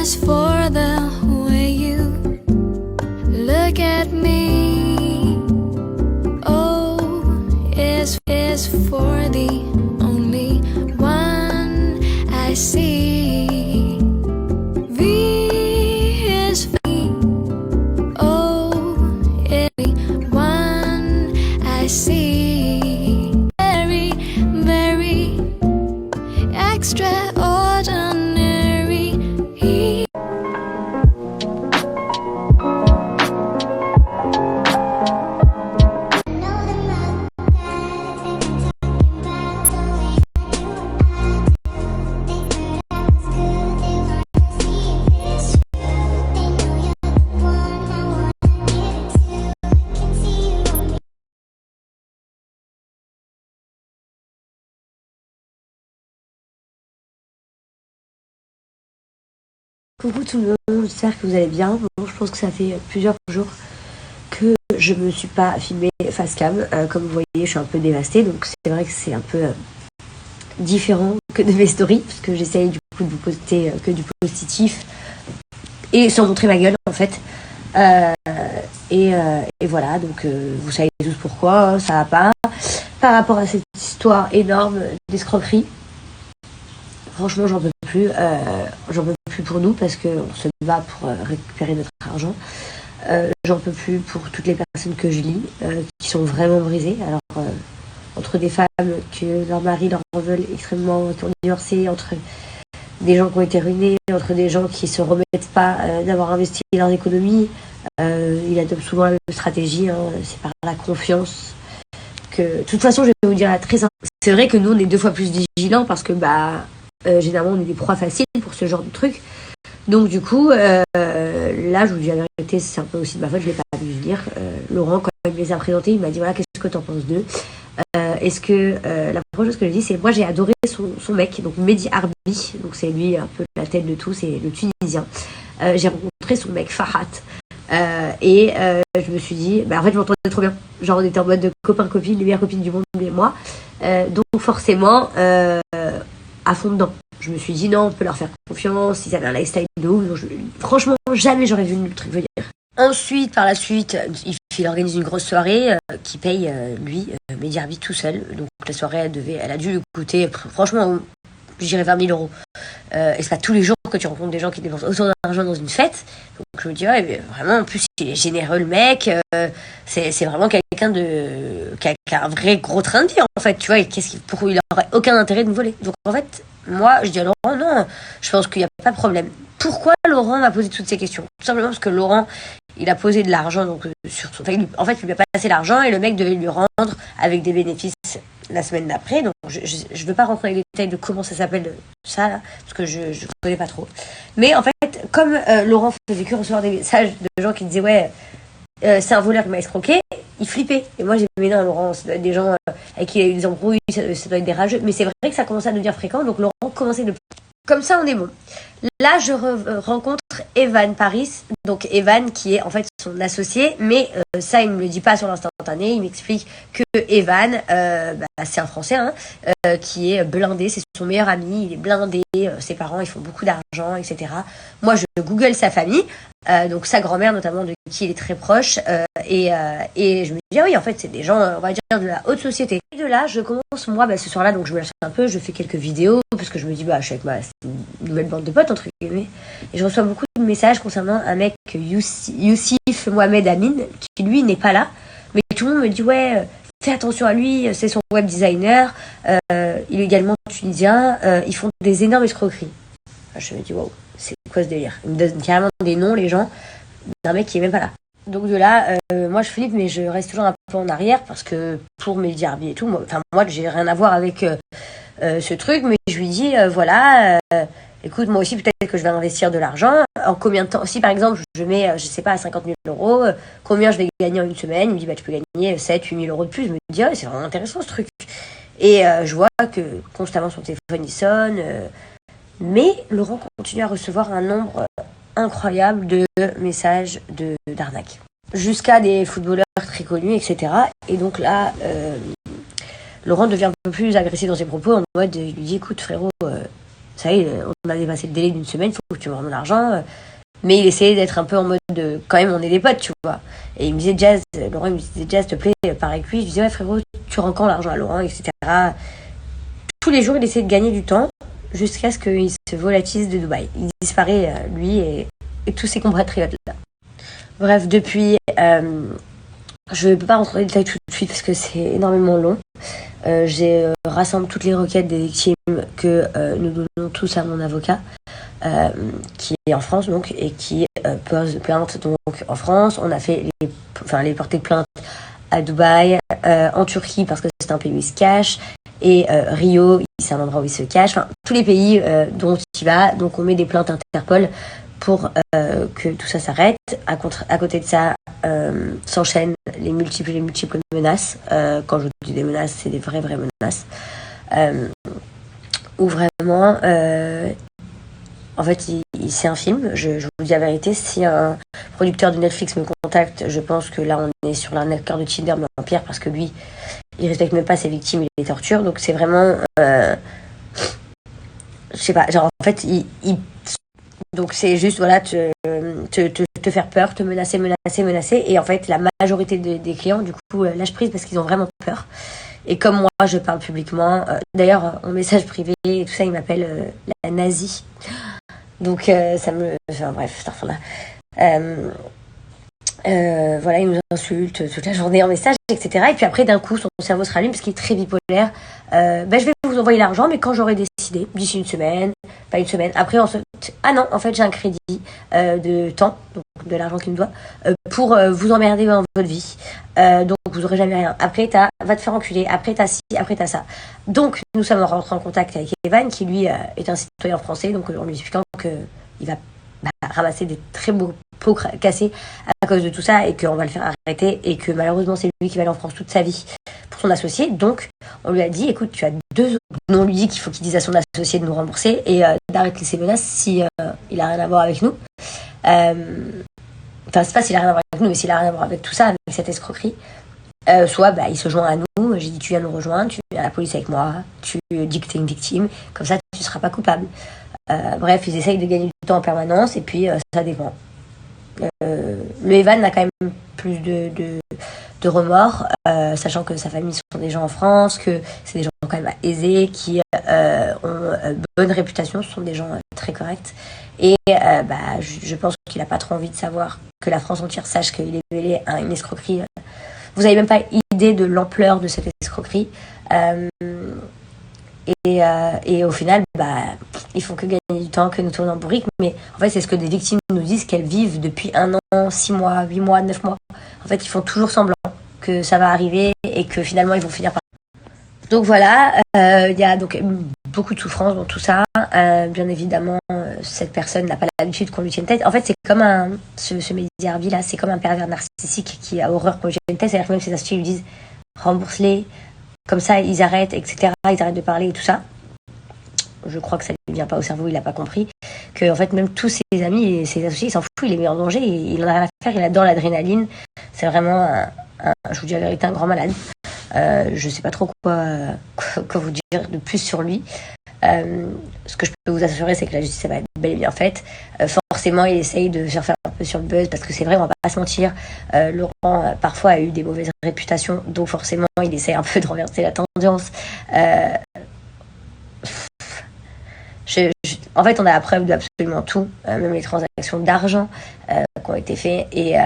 is for the way you look at me. O is for the only one I see. V is for me. O is the one I see. Very, very extraordinary. Coucou tout le monde, j'espère que vous allez bien. Bon, je pense que ça fait plusieurs jours que je me suis pas filmée face cam. Comme vous voyez, je suis un peu dévastée, donc c'est vrai que c'est un peu différent que de mes stories, parce que j'essaye du coup de vous poster que du positif et sans montrer ma gueule en fait. Et voilà, donc vous savez tous pourquoi ça va pas. Par rapport à cette histoire énorme d'escroquerie, franchement, j'en peux plus. J'en peux plus pour nous parce qu'on se bat pour récupérer notre argent. J'en peux plus pour toutes les personnes que je lis qui sont vraiment brisées. Alors, entre des femmes que leur mari leur en veulent extrêmement, qui ont divorcé, entre des gens qui ont été ruinés, entre des gens qui se remettent pas d'avoir investi leurs économies. Il adopte souvent la même stratégie, hein, c'est par la confiance. De toute façon, je vais vous dire très simple. C'est vrai que nous, on est 2 fois plus vigilants parce que généralement on est des proies faciles pour ce genre de truc. Donc du coup là je vous dis la vérité, c'est un peu aussi de ma faute, je l'ai pas vu venir. Laurent, quand il me les a présentés, il m'a dit voilà, qu'est-ce que t'en penses d'eux. Est-ce que la première chose que je dis, c'est moi j'ai adoré son mec, donc Mehdi Harbi, donc c'est lui un peu la tête de tout, c'est le Tunisien. J'ai rencontré son mec Farhat et je me suis dit en fait je m'entendais trop bien, genre on était en mode de copain-copine, les meilleures copines du monde, lui et moi, donc forcément à fond dedans. Je me suis dit non, on peut leur faire confiance, ils avaient un lifestyle de ouf. Donc franchement, jamais j'aurais vu le truc venir. Ensuite, par la suite, il organise une grosse soirée qui paye, lui, Mehdi Harbi tout seul. Donc la soirée, elle a dû lui coûter, franchement, je dirais 20 000 euros. Et c'est pas tous les jours que tu rencontres des gens qui dépensent autant d'argent dans une fête. Donc je me dis, ouais, mais vraiment, en plus, il est généreux, le mec. C'est vraiment quelqu'un qui a un vrai gros train de vie, en fait. Tu vois, pourquoi il aurait aucun intérêt de me voler. Donc en fait, moi, je dis à Laurent, non, je pense qu'il n'y a pas de problème. Pourquoi Laurent m'a posé toutes ces questions? Tout simplement parce que Laurent, il a posé de l'argent donc sur son... en fait, il lui a passé l'argent et le mec devait lui rendre avec des bénéfices la semaine d'après. Donc, je veux pas rentrer dans les détails de comment ça s'appelle ça, là, parce que je connais pas trop. Mais en fait, comme Laurent faisait que recevoir des messages de gens qui disaient ouais, c'est un voleur qui m'a escroqué, il flippait. Et moi, j'ai dit mais non, Laurent, ça doit être des gens avec qui il y a eu des embrouilles, ça doit être des rageux. Mais c'est vrai que ça commençait à devenir fréquent, donc Laurent commençait de... Comme ça, on est bon. Là, je rencontre Evan Paris. Donc, Evan, qui est en fait son associé. Mais ça, il ne me le dit pas sur l'instantané. Il m'explique que Evan, c'est un Français, hein, qui est blindé. C'est son meilleur ami. Il est blindé. Ses parents, ils font beaucoup d'argent, etc. Moi, je google sa famille. Donc, sa grand-mère, notamment, de qui il est très proche. Et je me dis, ah oui, en fait, c'est des gens, on va dire, de la haute société. Et de là, je commence, moi, ce soir-là, donc je me lâche un peu. Je fais quelques vidéos. Parce que je me dis, je suis avec une nouvelle bande de potes, entre guillemets. Et je reçois beaucoup de messages concernant un mec, Youssif Mohamed Amin, qui lui n'est pas là. Mais tout le monde me dit, ouais, fais attention à lui, c'est son web designer. Il est également tunisien. Ils font des énormes escroqueries. Je me dis, waouh, c'est quoi ce délire? Ils me donnent carrément des noms, les gens, d'un mec qui est même pas là. Donc de là, moi je flippe, mais je reste toujours un peu en arrière parce que pour Mehdi Harbi et tout, moi j'ai rien à voir avec ce truc, mais je lui dis écoute, moi aussi peut-être que je vais investir de l'argent. En combien de temps? Si par exemple je mets, je sais pas, à 50 000 euros, combien je vais gagner en une semaine? Il me dit tu peux gagner 7-8 000 euros de plus. Je me dis c'est vraiment intéressant ce truc. Et je vois que constamment son téléphone il sonne. Mais Laurent continue à recevoir un nombre incroyable de messages d'arnaque. Jusqu'à des footballeurs très connus, etc. Et donc là, Laurent devient un peu plus agressif dans ses propos, en mode, il lui dit, écoute frérot, ça y est, on a dépassé le délai d'une semaine, il faut que tu me rendes l'argent. Mais il essayait d'être un peu en mode de, quand même, on est des potes, tu vois. Et il me disait, Jazz, Laurent, il me disait, Jazz, s'il te plaît, pars avec lui. Je disais, ouais, frérot, tu rends quand l'argent à Laurent, etc. Tous les jours, il essayait de gagner du temps jusqu'à ce qu'il se volatise de Dubaï. Il disparaît, lui, et tous ses compatriotes-là. Bref, depuis, je ne peux pas rentrer dans les détails tout de suite parce que c'est énormément long. J'ai rassemblé toutes les requêtes des victimes que nous donnons tous à mon avocat, qui est en France donc, et qui pose plainte donc en France. On a fait les portées de plainte à Dubaï, en Turquie parce que c'est un pays où il se cache, et Rio, c'est un endroit où il se cache. Enfin, tous les pays dont il va, donc on met des plaintes Interpol pour que tout ça s'arrête. À côté de ça, s'enchaînent les multiples menaces. Quand je dis des menaces, c'est des vraies menaces. Où vraiment, en fait, c'est un film. Je vous dis la vérité. Si un producteur de Netflix me contacte, je pense que là, on est sur l'arnaqueur de Tinder, mais en pire, parce que lui, il respecte même pas ses victimes, il les torture. Donc c'est vraiment, je sais pas, genre en fait, donc c'est juste voilà te faire peur, te menacer, et en fait la majorité des clients du coup lâchent prise parce qu'ils ont vraiment peur. Et comme moi je parle publiquement, d'ailleurs en message privé et tout ça, il m'appelle la nazie. Donc ça me, enfin bref, voilà, il nous insulte toute la journée en message, etc. Et puis après, d'un coup, son cerveau se rallume parce qu'il est très bipolaire. Je vais vous envoyer l'argent, mais quand j'aurai décidé, d'ici une semaine, pas une semaine. Après, ah non, en fait, j'ai un crédit de temps, donc de l'argent qu'il me doit, pour vous emmerder dans votre vie. Donc, vous aurez jamais rien. Après, va te faire enculer. Après, t'as ci, après, t'as ça. Donc, nous sommes rentrés en contact avec Evan, qui lui est un citoyen français, donc en lui expliquant qu'il va ramasser des très beaux pots cassés à cause de tout ça et qu'on va le faire arrêter et que malheureusement c'est lui qui va aller en France toute sa vie pour son associé. Donc on lui a dit écoute, tu as 2 on lui dit qu'il faut qu'il dise à son associé de nous rembourser et d'arrêter ses menaces si il a rien à voir avec nous. Enfin c'est pas s'il a rien à voir avec nous, mais s'il a rien à voir avec tout ça, avec cette escroquerie. Soit il se joint à nous, j'ai dit tu viens nous rejoindre, tu viens à la police avec moi, tu dis que t'es une victime, comme ça tu seras pas coupable. Bref, ils essayent de gagner du temps en permanence et puis ça dépend. Le Evan a quand même plus de remords, sachant que sa famille sont des gens en France, que c'est des gens quand même aisés, qui ont bonne réputation, ce sont des gens très corrects. Et je pense qu'il n'a pas trop envie de savoir que la France entière sache qu'il est mêlé à une escroquerie. Vous n'avez même pas idée de l'ampleur de cette escroquerie. Et au final, ils font que gagner du temps, que nous tourner en bourrique. Mais en fait, c'est ce que des victimes nous disent, qu'elles vivent depuis 1 an, 6 mois, 8 mois, 9 mois. En fait, ils font toujours semblant que ça va arriver et que finalement, ils vont finir par... Donc voilà, il y a donc beaucoup de souffrance dans tout ça. Bien évidemment, cette personne n'a pas l'habitude qu'on lui tienne tête. En fait, c'est comme ce Mehdi Harbi là, c'est comme un pervers narcissique qui a horreur qu'on lui tienne tête. C'est-à-dire que même ses associés lui disent rembourse-les. Comme ça, ils arrêtent, etc. Ils arrêtent de parler et tout ça. Je crois que ça ne lui vient pas au cerveau, il n'a pas compris. Que, en fait, même tous ses amis et ses associés, il s'en fout, il est mis en danger, il en a rien à faire, il adore l'adrénaline. C'est vraiment, je vous dis la vérité, un grand malade. Je ne sais pas trop quoi vous dire de plus sur lui. Ce que je peux vous assurer, c'est que la justice va être bel et bien faite. Forcément, il essaye de faire un peu sur le buzz, parce que c'est vrai, on va pas se mentir. Laurent, parfois, a eu des mauvaises réputations, donc forcément, il essaye un peu de renverser la tendance. En fait, on a la preuve d'absolument tout, même les transactions d'argent qui ont été faites, et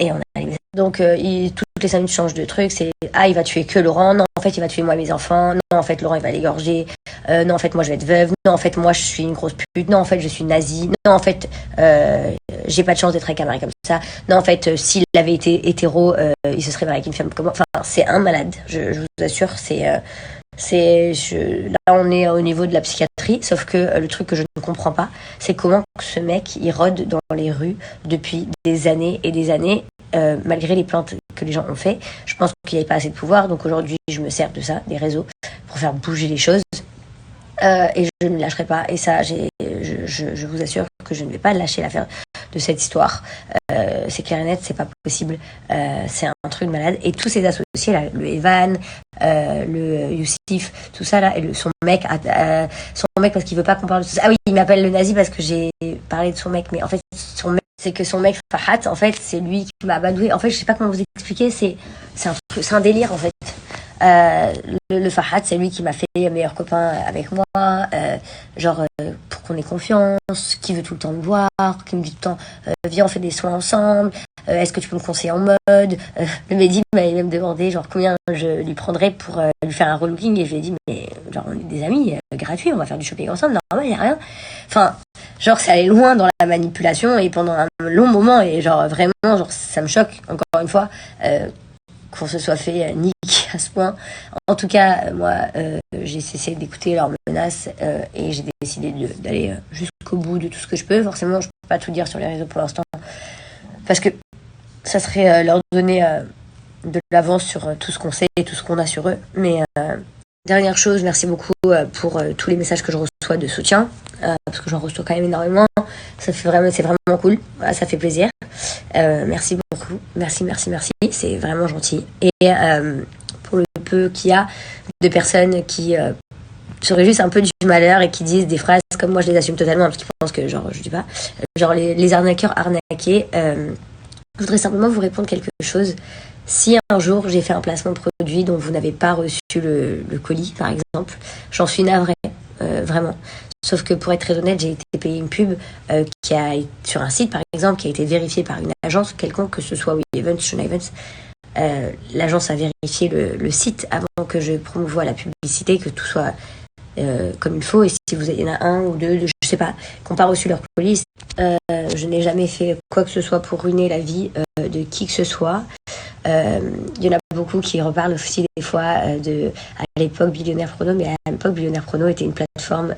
on a les... Donc, toutes les 5 minutes changent de truc. C'est il va tuer que Laurent. Non, en fait, il va tuer moi et mes enfants. Non, en fait, Laurent, il va l'égorger. Non, en fait, moi, je vais être veuve. Non, en fait, moi, je suis une grosse pute. Non, en fait, je suis nazie. Non, en fait, j'ai pas de chance d'être avec un mari comme ça. Non, en fait, s'il avait été hétéro, il se serait marié avec une femme comme moi. Enfin, c'est un malade. Je vous assure, là, on est au niveau de la psychiatrie, sauf que le truc que je ne comprends pas, c'est comment ce mec, il rôde dans les rues depuis des années et des années, malgré les plaintes que les gens ont fait. Je pense qu'il n'y avait pas assez de pouvoir, donc aujourd'hui, je me sers de ça, des réseaux, pour faire bouger les choses. Et je ne lâcherai pas. Et ça, je vous assure que je ne vais pas lâcher l'affaire de cette histoire. c'est clair et net, c'est pas possible. C'est un truc de malade. Et tous ses associés, là, le Evan, le Youssif, tout ça, là, et son mec parce qu'il veut pas qu'on parle de tout ça. Ah oui, il m'appelle le nazi parce que j'ai parlé de son mec, mais en fait, c'est que son mec Fahad, en fait, c'est lui qui m'a badoué. En fait, je sais pas comment vous expliquer, c'est un délire, en fait. Le Fahad, c'est lui qui m'a fait meilleur copain avec moi, pour qu'on ait confiance, qui veut tout le temps me voir, qui me dit tout le temps viens on fait des soins ensemble, est-ce que tu peux me conseiller en mode, le Mehdi m'avait même demandé genre combien je lui prendrais pour lui faire un relooking, et je lui ai dit mais genre on est des amis gratuits, on va faire du shopping ensemble, normal, y a rien. Enfin, genre ça allait loin dans la manipulation et pendant un long moment, et genre vraiment genre ça me choque encore une fois qu'on se soit fait niquer à ce point. En tout cas, moi, j'ai cessé d'écouter leurs menaces et j'ai décidé d'aller jusqu'au bout de tout ce que je peux. Forcément, je peux pas tout dire sur les réseaux pour l'instant parce que ça serait leur donner de l'avance sur tout ce qu'on sait et tout ce qu'on a sur eux. Mais dernière chose, merci beaucoup pour tous les messages que je reçois de soutien, parce que j'en reçois quand même énormément. C'est vraiment cool. Voilà, ça fait plaisir. Merci beaucoup. Merci. C'est vraiment gentil. Et pour le peu qu'il y a de personnes qui seraient juste un peu du malheur et qui disent des phrases comme moi, je les assume totalement parce qu'ils pensent que genre je dis pas. Genre les arnaqueurs arnaqués. Je voudrais simplement vous répondre quelque chose. Si un jour j'ai fait un placement de produit dont vous n'avez pas reçu le colis, par exemple, j'en suis navrée, vraiment. Sauf que pour être très honnête, j'ai été payé une pub qui a sur un site, par exemple, qui a été vérifiée par une agence quelconque, que ce soit WeEvents, Shona Events. L'agence a vérifié le site avant que je promouvoie la publicité, que tout soit comme il faut. Et si vous y en a un ou deux, je sais pas, qui n'ont pas reçu leur colis, je n'ai jamais fait quoi que ce soit pour ruiner la vie de qui que ce soit. Il y en a beaucoup qui reparlent aussi des fois à l'époque Billionaire Prono, mais à l'époque Billionaire Prono était une plateforme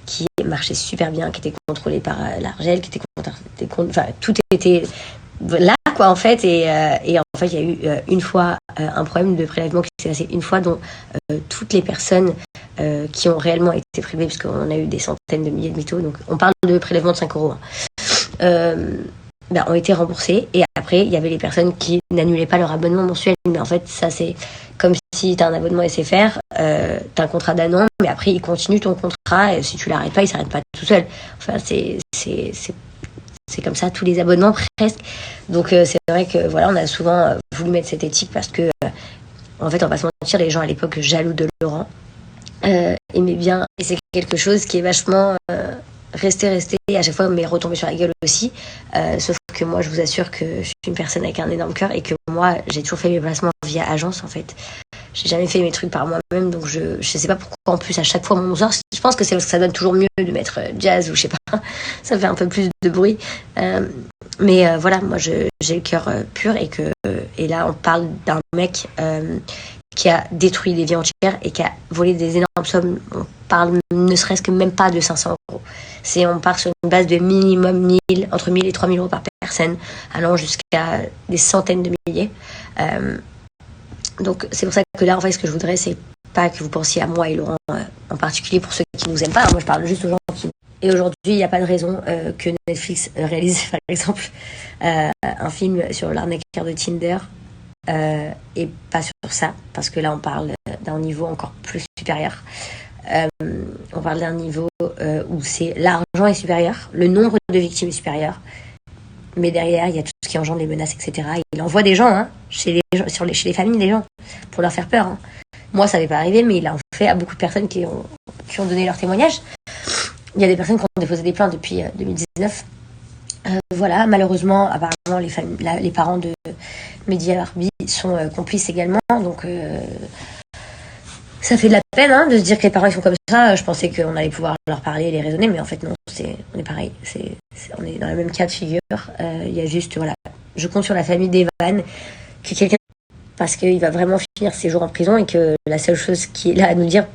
qui marchait super bien, qui était contrôlée par l'Argel, enfin tout était là quoi en fait, et en fait il y a eu une fois un problème de prélèvement qui s'est passé une fois, dont toutes les personnes qui ont réellement été prélevées, puisqu'on a eu des centaines de milliers de mythos, donc on parle de prélèvement de 5 euros, ont été remboursés. Et après il y avait les personnes qui n'annulaient pas leur abonnement mensuel, mais en fait ça c'est comme si t'as un abonnement SFR, t'as un contrat d'un an, mais après il continue ton contrat, et si tu l'arrêtes pas, il s'arrête pas tout seul. Enfin c'est comme ça tous les abonnements presque. Donc c'est vrai que voilà, on a souvent voulu mettre cette éthique parce que en fait on va se mentir, les gens à l'époque jaloux de Laurent aimaient bien, et c'est quelque chose qui est vachement resté, et à chaque fois m'est retombé sur la gueule aussi, sauf que moi je vous assure que je suis une personne avec un énorme cœur, et que moi j'ai toujours fait mes placements via agence en fait. J'ai jamais fait mes trucs par moi-même, donc je sais pas pourquoi en plus à chaque fois mon sort. Je pense que c'est parce que ça donne toujours mieux de mettre jazz ou je sais pas, ça fait un peu plus de bruit, mais voilà, moi j'ai le cœur pur, et là on parle d'un mec qui a détruit des vies entières et qui a volé des énormes sommes. On parle ne serait-ce que même pas de 500 euros. On part sur une base de minimum entre 1000 et 3000 euros par personne, allant jusqu'à des centaines de milliers. Donc c'est pour ça que là en fait ce que je voudrais, c'est pas que vous pensiez à moi et Laurent en particulier, pour ceux qui nous aiment pas. Moi je parle juste aux gens qui... Et aujourd'hui il n'y a pas de raison que Netflix réalise par exemple un film sur l'arnaqueur de Tinder et pas sur ça, parce que là on parle d'un niveau encore plus supérieur. On parle d'un niveau où c'est l'argent est supérieur, le nombre de victimes est supérieur, mais derrière il y a tout ce qui engendre les menaces, etc. Et il envoie des gens chez les familles des gens pour leur faire peur. Moi ça m'est pas arrivé, mais il a fait à beaucoup de personnes qui ont donné leur témoignage. Il y a des personnes qui ont déposé des plaintes depuis 2019. Voilà, malheureusement, apparemment les parents de Mehdi Alarbi sont complices également, donc ça fait de la peine de se dire que les parents ils sont comme ça. Je pensais qu'on allait pouvoir leur parler et les raisonner, mais en fait non, on est pareil, on est dans le même cas de figure. Il y a juste, voilà, je compte sur la famille d'Evan, qui est quelqu'un, parce qu'il va vraiment finir ses jours en prison, et que la seule chose qui est là à nous dire,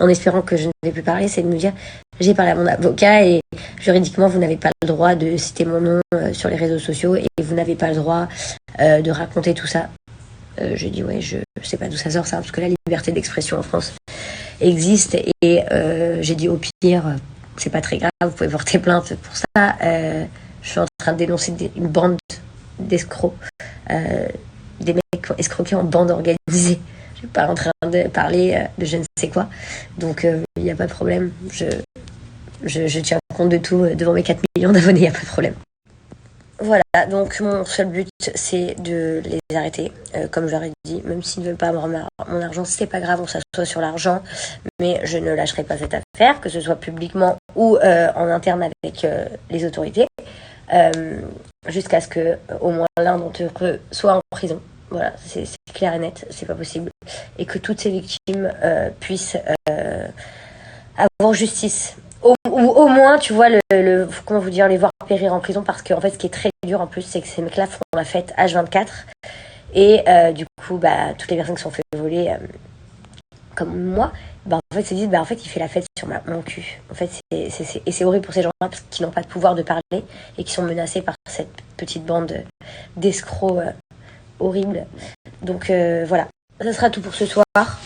en espérant que je ne vais plus parler, c'est de nous dire: j'ai parlé à mon avocat et juridiquement vous n'avez pas le droit de citer mon nom sur les réseaux sociaux, et vous n'avez pas le droit de raconter tout ça. J'ai dit ouais, je sais pas d'où ça sort ça, parce que la liberté d'expression en France existe, et j'ai dit au pire c'est pas très grave, vous pouvez porter plainte pour ça. Je suis en train de dénoncer une bande d'escrocs, des mecs qui ont escroqué en bande organisée. Je suis pas en train de parler de je ne sais quoi. Donc il n'y a pas de problème. Je tiens compte de tout devant mes 4 millions d'abonnés, il n'y a pas de problème. Voilà, donc mon seul but, c'est de les arrêter. Comme je leur ai dit, même s'ils ne veulent pas me remettre mon argent, c'est pas grave, on s'assoit sur l'argent. Mais je ne lâcherai pas cette affaire, que ce soit publiquement ou en interne avec les autorités. Jusqu'à ce que au moins l'un d'entre eux soit en prison. Voilà, c'est clair et net, c'est pas possible. Et que toutes ces victimes puissent avoir justice. Ou au moins, tu vois, comment vous dire, les voir périr en prison, parce qu'en fait, ce qui est très dur en plus, c'est que ces mecs-là font la fête H24. Et du coup, toutes les personnes qui sont fait voler, comme moi, en fait, se disent, en fait, il fait la fête sur mon cul. En fait, et c'est horrible pour ces gens-là, parce qu'ils n'ont pas de pouvoir de parler et qui sont menacés par cette petite bande d'escrocs horribles. Donc voilà, ça sera tout pour ce soir.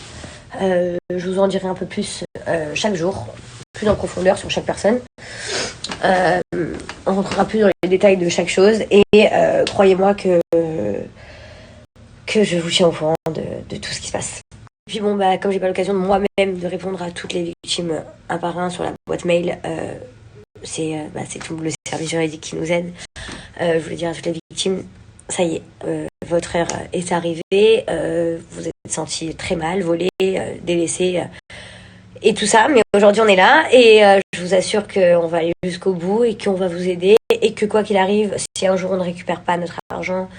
Je vous en dirai un peu plus chaque jour, plus en profondeur sur chaque personne. On rentrera plus dans les détails de chaque chose et croyez-moi que je vous tiens au courant de tout ce qui se passe. Et puis comme j'ai pas l'occasion de moi-même de répondre à toutes les victimes un par un sur la boîte mail, c'est tout le service juridique qui nous aide. Je voulais dire à toutes les victimes, ça y est, votre heure est arrivée, vous êtes sentis très mal, volés, délaissés et tout ça, mais aujourd'hui on est là et je vous assure qu'on va aller jusqu'au bout et qu'on va vous aider et que quoi qu'il arrive, si un jour on ne récupère pas notre argent,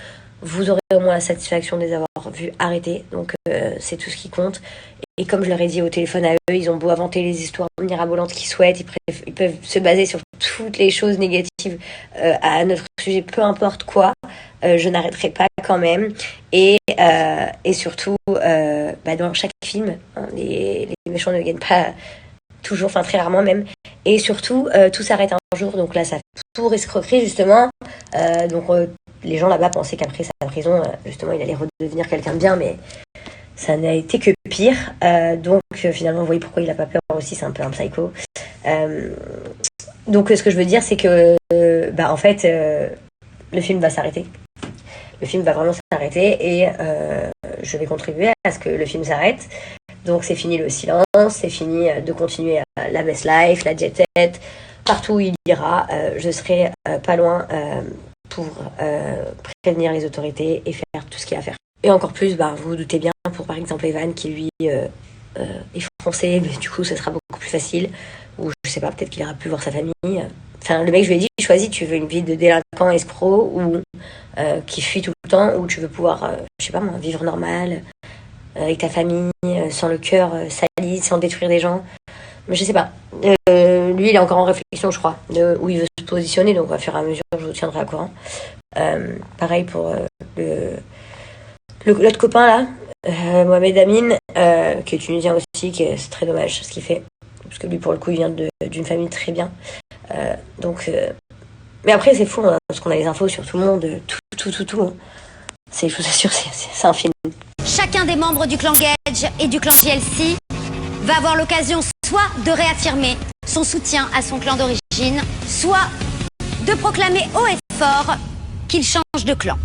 vous aurez au moins la satisfaction de les avoir vus arrêter, donc c'est tout ce qui compte. Et comme je leur ai dit au téléphone à eux, ils ont beau inventer les histoires mirabolantes qu'ils souhaitent, ils peuvent se baser sur toutes les choses négatives à notre sujet, peu importe quoi, je n'arrêterai pas quand même. Et surtout, dans chaque film, les méchants ne gagnent pas toujours, enfin très rarement même. Et surtout, tout s'arrête un jour, donc là, ça pour escroquerie justement. Les gens là-bas pensaient qu'après sa prison, justement, il allait redevenir quelqu'un de bien, mais ça n'a été que pire. Finalement, vous voyez pourquoi il n'a pas peur aussi, c'est un peu un psycho. Ce que je veux dire, c'est que, en fait, le film va s'arrêter. Le film va vraiment s'arrêter et je vais contribuer à ce que le film s'arrête. Donc, c'est fini le silence, c'est fini de continuer la best life, la jet set. Partout où il ira, je serai pas loin pour prévenir les autorités et faire tout ce qu'il y a à faire. Et encore plus, vous vous doutez bien, pour par exemple Evan qui lui est français, mais du coup ça sera beaucoup plus facile. Ou je sais pas, peut-être qu'il ira plus voir sa famille. Enfin, le mec, je lui ai dit, choisis, tu veux une vie de délinquant escroc ou qui fuit tout le temps, ou tu veux pouvoir, je sais pas moi, vivre normal, avec ta famille, sans le cœur sali, sans détruire des gens. Mais je sais pas. Lui, il est encore en réflexion, je crois, de où il veut se positionner, donc à fur et à mesure, je vous tiendrai au courant. Pareil pour l'autre copain là, Mohamed Amin, qui est tunisien aussi, c'est très dommage ce qu'il fait, parce que lui pour le coup il vient d'une famille très bien. Mais après c'est fou, hein, parce qu'on a les infos sur tout le monde, tout. Hein. Je vous assure, c'est un film. Chacun des membres du clan Gage et du clan JLC va avoir l'occasion soit de réaffirmer son soutien à son clan d'origine, soit de proclamer haut et fort qu'il change de clan.